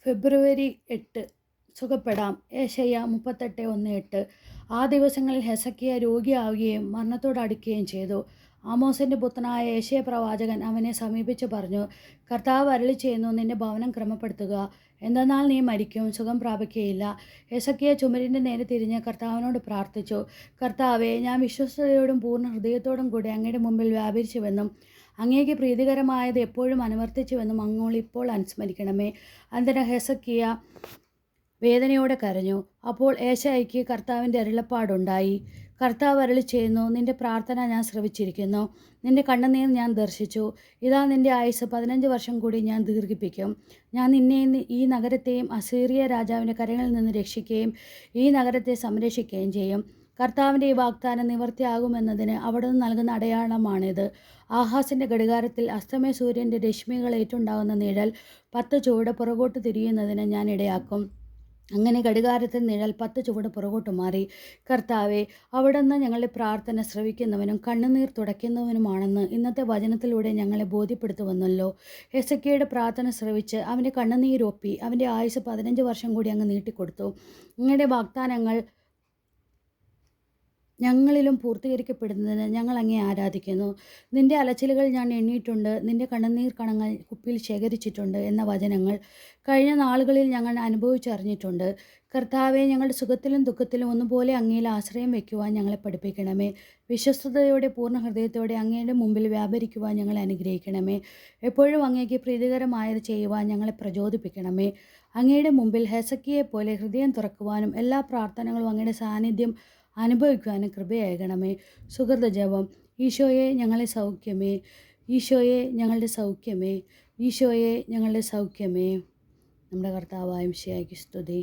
ഫെബ്രുവരി 8 സുഖപ്പെടാം. യെശയ്യാ 38:1-8. ആ ദിവസങ്ങളിൽ ഹെസക്കിയാ രോഗിയാവുകയും മരണത്തോടടുക്കുകയും ചെയ്തു. ആമോസിന്റെ പുത്രനായ യെശയ്യാ പ്രവാചകൻ അവനെ സമീപിച്ചു പറഞ്ഞു, കർത്താവ് അരുളിച്ചെയ്യുന്നു, നിന്റെ ഭവനം ക്രമപ്പെടുത്തുക, എന്തെന്നാൽ നീ മരിക്കും, സുഖം പ്രാപിക്കുകയില്ല. ഹെസക്കിയാ ചുമരിന്റെ നേരെ തിരിഞ്ഞ് കർത്താവിനോട് പ്രാർത്ഥിച്ചു, കർത്താവേ, ഞാൻ വിശ്വസ്തയോടും പൂർണ്ണ ഹൃദയത്തോടും കൂടി അങ്ങയുടെ മുമ്പിൽ വ്യാപരിച്ചുവെന്നും അങ്ങേക്ക് പ്രീതികരമായത് എപ്പോഴും അനുവർത്തിച്ചുവെന്നും അങ്ങോൾ ഇപ്പോൾ അനുസ്മരിക്കണമേ. അനന്തരം ഹെസക്കിയാ വേദനയോടെ കരഞ്ഞു. അപ്പോൾ യെശയ്യായ്ക്ക് കർത്താവിൻ്റെ അരുളപ്പാടുണ്ടായി. കർത്താവ് അരുളിച്ചെയ്യുന്നു, നിന്റെ പ്രാർത്ഥന ഞാൻ ശ്രവിച്ചിരിക്കുന്നു, നിന്റെ കണ്ണുനീർ ഞാൻ ദർശിച്ചു. ഇതാ, നിന്റെ ആയുസ്സ് 15 വർഷം കൂടി ഞാൻ ദീർഘിപ്പിക്കും. ഞാൻ നിന്നെയും ഈ നഗരത്തെയും അസീറിയ രാജാവിൻ്റെ കരങ്ങളിൽ നിന്ന് രക്ഷിക്കുകയും ഈ നഗരത്തെ സംരക്ഷിക്കുകയും ചെയ്യും. കർത്താവിൻ്റെ ഈ വാഗ്ദാനം നിവൃത്തിയാകുമെന്നതിന് അവിടുന്ന് നൽകുന്ന അടയാളമാണിത്. ആഹാസിൻ്റെ ഘടികാരത്തിൽ അസ്തമയ സൂര്യൻ്റെ രശ്മികളേറ്റുണ്ടാകുന്ന നിഴൽ 10 ചുവട് പുറകോട്ട് തിരിയുന്നതിന് ഞാൻ ഇടയാക്കും. അങ്ങനെ ഘടികാരത്തിൽ നിഴൽ 10 ചുവട് പുറകോട്ട് മാറി. കർത്താവേ, അവിടുന്ന് ഞങ്ങളുടെ പ്രാർത്ഥന ശ്രവിക്കുന്നവനും കണ്ണുനീർ തുടയ്ക്കുന്നവനുമാണെന്ന് ഇന്നത്തെ വചനത്തിലൂടെ ഞങ്ങളെ ബോധ്യപ്പെടുത്തുവന്നല്ലോ. ഹെസക്കിയയുടെ പ്രാർത്ഥന ശ്രവിച്ച് അവൻ്റെ കണ്ണുനീരൊപ്പി അവൻ്റെ ആയുസ് 15 വർഷം കൂടി അങ്ങ് നീട്ടിക്കൊടുത്തു. അങ്ങയുടെ വാഗ്ദാനങ്ങൾ ഞങ്ങളിലും പൂർത്തീകരിക്കപ്പെടുന്നതിന് ഞങ്ങൾ അങ്ങേ ആരാധിക്കുന്നു. നിന്റെ അലച്ചിലുകൾ ഞാൻ എണ്ണിയിട്ടുണ്ട്, നിന്റെ കണ്ണുനീർ കണങ്ങൾ കുപ്പിയിൽ ശേഖരിച്ചിട്ടുണ്ട് എന്ന വചനങ്ങൾ കഴിഞ്ഞ നാളുകളിൽ ഞങ്ങൾ അനുഭവിച്ചറിഞ്ഞിട്ടുണ്ട്. കർത്താവെ, ഞങ്ങളുടെ സുഖത്തിലും ദുഃഖത്തിലും ഒന്നുപോലെ അങ്ങയിൽ ആശ്രയം വയ്ക്കുവാൻ ഞങ്ങളെ പഠിപ്പിക്കണമേ. വിശ്വസ്തയോടെ പൂർണ്ണ ഹൃദയത്തോടെ അങ്ങയുടെ മുമ്പിൽ വ്യാപരിക്കുവാൻ ഞങ്ങളെ അനുഗ്രഹിക്കണമേ. എപ്പോഴും അങ്ങേക്ക് പ്രീതികരമായത് ചെയ്യുവാൻ ഞങ്ങളെ പ്രചോദിപ്പിക്കണമേ. അങ്ങയുടെ മുമ്പിൽ ഹെസക്കിയെപ്പോലെ ഹൃദയം തുറക്കുവാനും എല്ലാ പ്രാർത്ഥനകളും അങ്ങയുടെ സാന്നിധ്യം അനുഭവിക്കുവാനും കൃപയാകണമേ. സുഹൃത ജപം. ഈശോയെ ഞങ്ങളെ സൗഖ്യമേ, ഈശോയെ ഞങ്ങളുടെ സൗഖ്യമേ, ഈശോയെ ഞങ്ങളുടെ സൗഖ്യമേ. നമ്മുടെ കർത്താവായ മിശിഹായ്ക്ക് സ്തുതി.